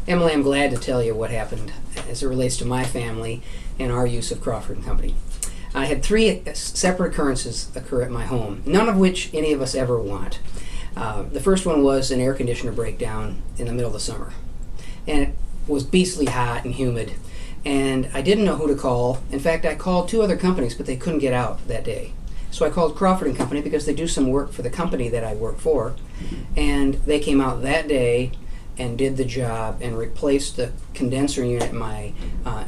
Emily, I'm glad to tell you what happened as it relates to my family and our use of Crawford and Company. I had three separate occurrences occur at my home, none of which any of us ever want. The first one was an air conditioner breakdown in the middle of the summer. And it was beastly hot and humid, and I didn't know who to call. In fact, I called two other companies, but they couldn't get out that day. So I called Crawford and Company because they do some work for the company that I work for, and they came out that day and did the job and replaced the condenser unit in my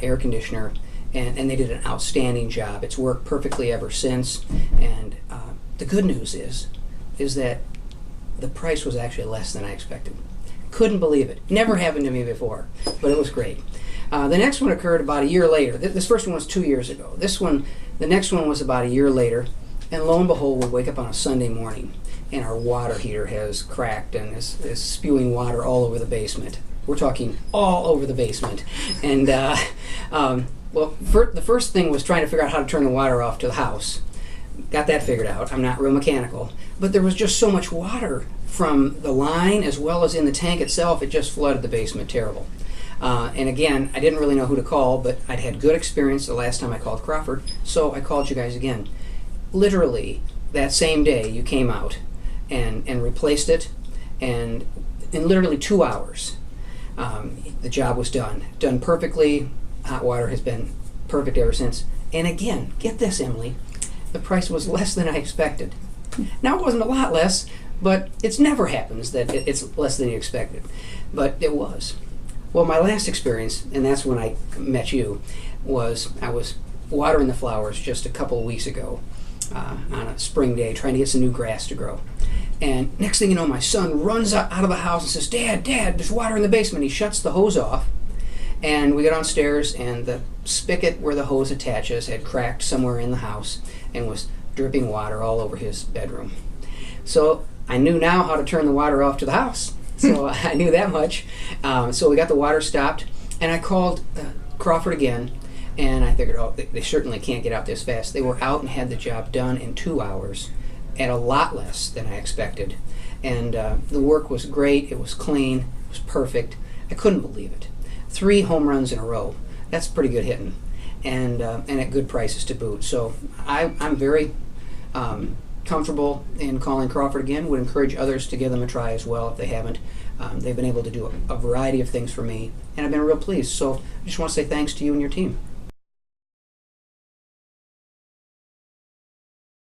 air conditioner, and they did an outstanding job. It's worked perfectly ever since, and the good news is that the price was actually less than I expected. Couldn't believe it. Never happened to me before, but it was great. The next one occurred about a year later. This first one was 2 years ago. The next one was about a year later, and lo and behold, we wake up on a Sunday morning, and our water heater has cracked and is spewing water all over the basement. We're talking all over the basement. And the first thing was trying to figure out how to turn the water off to the house. Got that figured out. I'm not real mechanical. But there was just so much water from the line as well as in the tank itself, it just flooded the basement terrible. And again, I didn't really know who to call, but I'd had good experience the last time I called Crawford, so I called you guys again. Literally, that same day you came out and replaced it, and in literally 2 hours, the job was done perfectly. Hot water has been perfect ever since. And again, get this, Emily, the price was less than I expected. Now, it wasn't a lot less, but it never happens that it's less than you expected, but it was. Well, my last experience, and that's when I met you, was I was watering the flowers just a couple of weeks ago on a spring day, trying to get some new grass to grow. And next thing you know, my son runs out of the house and says, Dad, there's water in the basement. He shuts the hose off, and we get downstairs, and the spigot where the hose attaches had cracked somewhere in the house and was dripping water all over his bedroom. So I knew now how to turn the water off to the house. So I knew that much. So we got the water stopped, and I called Crawford again, and I figured, they certainly can't get out this fast. They were out and had the job done in 2 hours at a lot less than I expected. And the work was great. It was clean. It was perfect. I couldn't believe it. 3 home runs in a row. That's pretty good hitting, and at good prices to boot. So I'm very comfortable in calling Crawford again. Would encourage others to give them a try as well if they haven't. They've been able to do a variety of things for me, and I've been real pleased. So I just want to say thanks to you and your team.